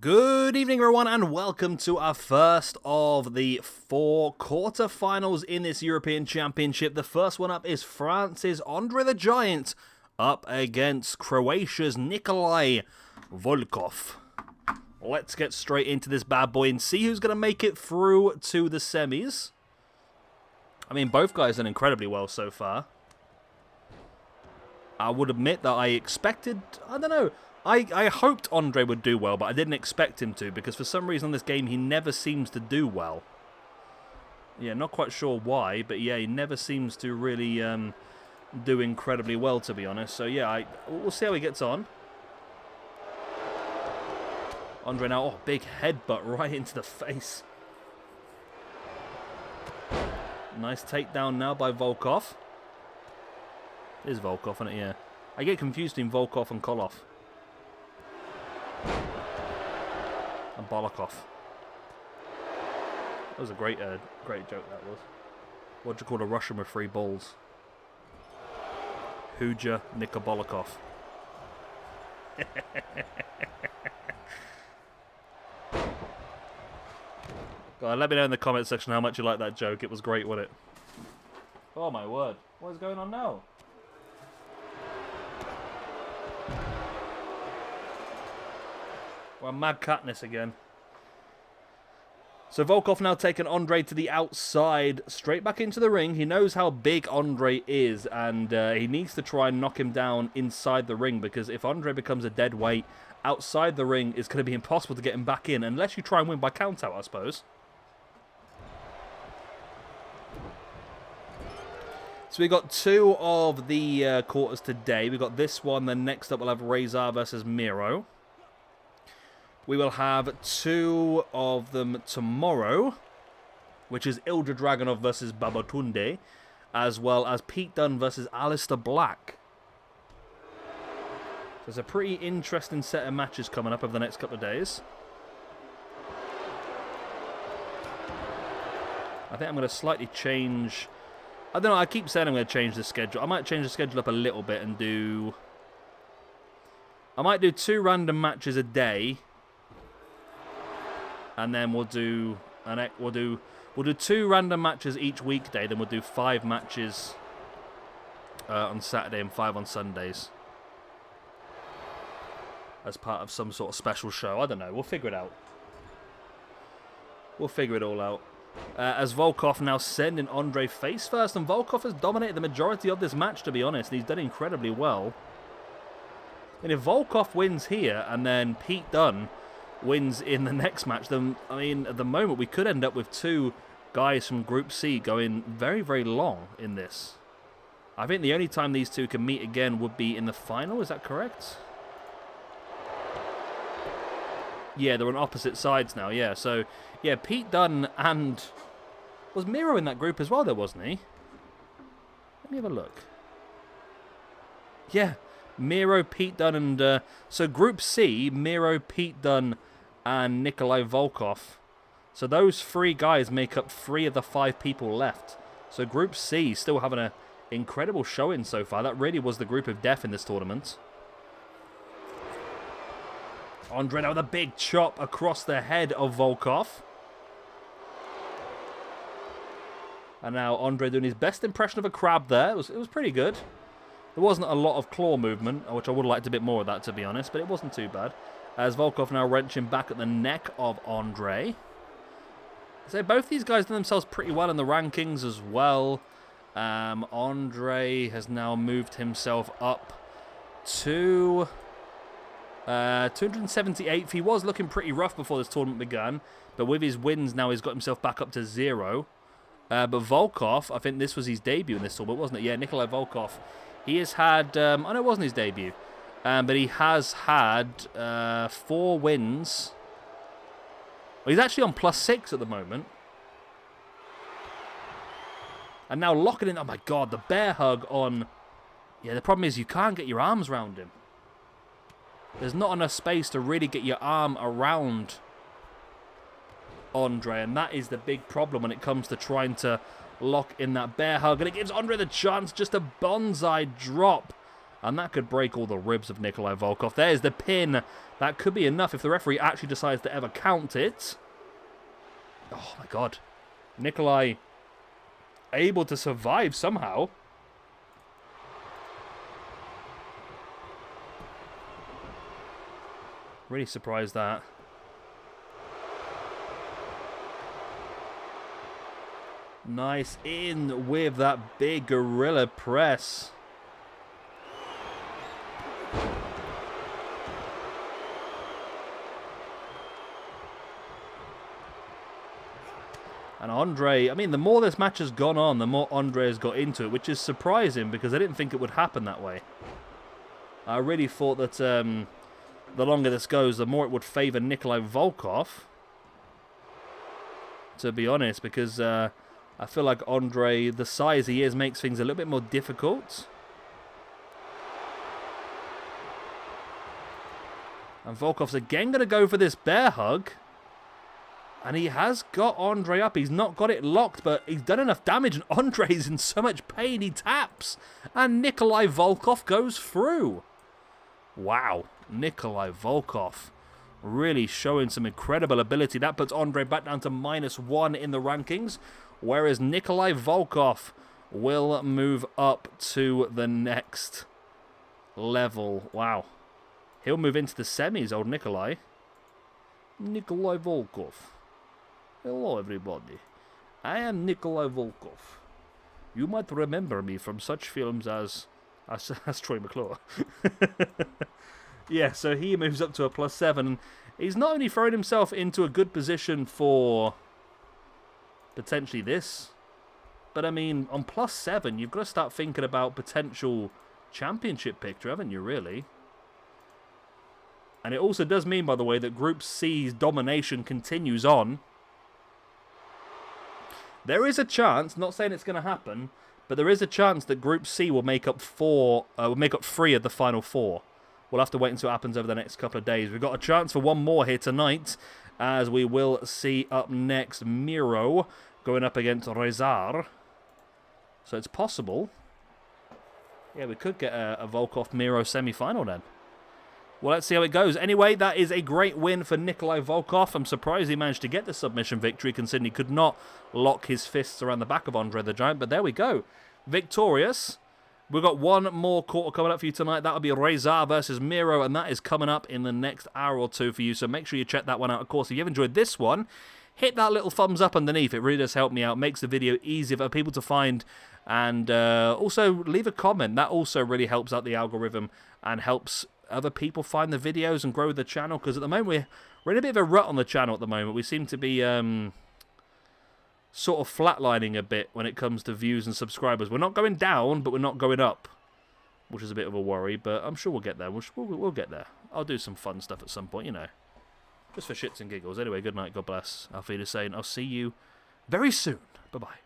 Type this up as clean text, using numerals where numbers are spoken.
Good evening, everyone, and welcome to our first of the 4 quarterfinals in this European Championship. The first one up is France's Andre the Giant up against Croatia's Nikolai Volkoff. Let's get straight into this bad boy and see who's going to make it through to the semis. I mean, both guys done incredibly well so far. I would admit that I expected, I don't know, I hoped Andre would do well, but I didn't expect him to, because for some reason on this game he never seems to do well. Yeah, not quite sure why, but yeah, he never seems to really do incredibly well, to be honest. So yeah, we'll see how he gets on. Andre now, oh, big headbutt right into the face. Nice takedown now by Volkoff. It is Volkoff, isn't it? Yeah. I get confused between Volkoff and Koloff. And Bolokov. That was a great joke, that was. What do you call a Russian with 3 balls? Huja Nikobolokov. God, let me know in the comment section how much you like that joke. It was great, wasn't it? Oh my word. What is going on now? Well, mad Katniss again. So Volkoff now taking Andre to the outside, straight back into the ring. He knows how big Andre is, and he needs to try and knock him down inside the ring, because if Andre becomes a dead weight, outside the ring, it's going to be impossible to get him back in, unless you try and win by count-out, I suppose. So we got 2 of the quarters today. We got this one, then next up we'll have Rezar versus Miro. We will have 2 of them tomorrow, which is Ilja Dragunov versus Babatunde, as well as Pete Dunne versus Alistair Black. There's a pretty interesting set of matches coming up over the next couple of days. I think I'm going to slightly change... I don't know, I keep saying I'm going to change the schedule. I might change the schedule up a little bit and do... I might do 2 random matches a day. And then we'll do 2 random matches each weekday. Then we'll do 5 matches on Saturday and 5 on Sundays, as part of some sort of special show. I don't know. We'll figure it out. We'll figure it all out. As Volkoff now sending Andre face first, and Volkoff has dominated the majority of this match, to be honest. He's done incredibly well. And if Volkoff wins here, and then Pete Dunne wins in the next match, then, I mean, at the moment, we could end up with 2 guys from Group C going very, very long in this. I think the only time these 2 can meet again would be in the final, is that correct? Yeah, they're on opposite sides now, yeah. So, yeah, Pete Dunne and... Was Miro in that group as well, there, wasn't he? Let me have a look. Yeah, Miro, Pete Dunne, and... so, Group C, Miro, Pete Dunne, and Nikolai Volkoff. So, those 3 guys make up 3 of the 5 people left. So, Group C still having an incredible showing so far. That really was the group of death in this tournament. Andre now with a big chop across the head of Volkoff. And now Andre doing his best impression of a crab there. It was pretty good. There wasn't a lot of claw movement, which I would have liked a bit more of that, to be honest, but it wasn't too bad. As Volkoff now wrenching back at the neck of Andre. So both these guys done themselves pretty well in the rankings as well. Andre has now moved himself up to... 278th. He was looking pretty rough before this tournament began, but with his wins now he's got himself back up to 0. But Volkoff, I think this was his debut in this tournament, wasn't it? Yeah, Nikolai Volkoff. He has had... I know it wasn't his debut, but he has had 4 wins. Well, he's actually on +6 at the moment. And now locking in... Oh my god, the bear hug on... Yeah, the problem is you can't get your arms around him. There's not enough space to really get your arm around Andre, and that is the big problem when it comes to trying to lock in that bear hug. And it gives Andre the chance, just a bonsai drop And that could break all the ribs of Nikolai Volkoff. There's the pin. That could be enough if the referee actually decides to ever count it. Oh, my God. Nikolai able to survive somehow. Really surprised that. Nice in with that big gorilla press. And Andre, I mean, the more this match has gone on, the more Andre has got into it, which is surprising because I didn't think it would happen that way. I really thought that the longer this goes, the more it would favour Nikolai Volkoff. To be honest, because I feel like Andre, the size he is, makes things a little bit more difficult. And Volkoff's again going to go for this bear hug. And he has got Andre up. He's not got it locked, but he's done enough damage. And Andre's in so much pain, he taps. And Nikolai Volkoff goes through. Wow. Nikolai Volkoff really showing some incredible ability. That puts Andre back down to -1 in the rankings. Whereas Nikolai Volkoff will move up to the next level. Wow. He'll move into the semis, old Nikolai. Nikolai Volkoff. Hello, everybody. I am Nikolai Volkoff. You might remember me from such films as Troy McClure. Yeah, so he moves up to a +7. He's not only thrown himself into a good position for potentially this, but I mean, on +7, you've got to start thinking about potential championship picture, haven't you, really? And it also does mean, by the way, that Group C's domination continues on. There is a chance, not saying it's going to happen, but there is a chance that Group C will make up 3 of the final 4. We'll have to wait until it happens over the next couple of days. We've got a chance for one more here tonight, as we will see up next Miro going up against Rezar. So it's possible. Yeah, we could get a Volkoff-Miro semi-final then. Well, let's see how it goes. Anyway, that is a great win for Nikolai Volkoff. I'm surprised he managed to get the submission victory, considering he could not lock his fists around the back of Andre the Giant. But there we go. Victorious. We've got one more quarter coming up for you tonight. That'll be Rezar versus Miro, and that is coming up in the next hour or two for you. So make sure you check that one out. Of course, if you've enjoyed this one, hit that little thumbs up underneath. It really does help me out. Makes the video easier for people to find. And also, leave a comment. That also really helps out the algorithm and helps other people find the videos and grow the channel, because at the moment we're in a bit of a rut on the channel at the moment. We seem to be sort of flatlining a bit when it comes to views and subscribers. We're not going down, but we're not going up, which is a bit of a worry, but I'm sure we'll get there. We'll get there. I'll do some fun stuff at some point, you know, just for shits and giggles. Anyway, good night, God bless. Auf Wiedersehen. I'll see you very soon. Bye-bye.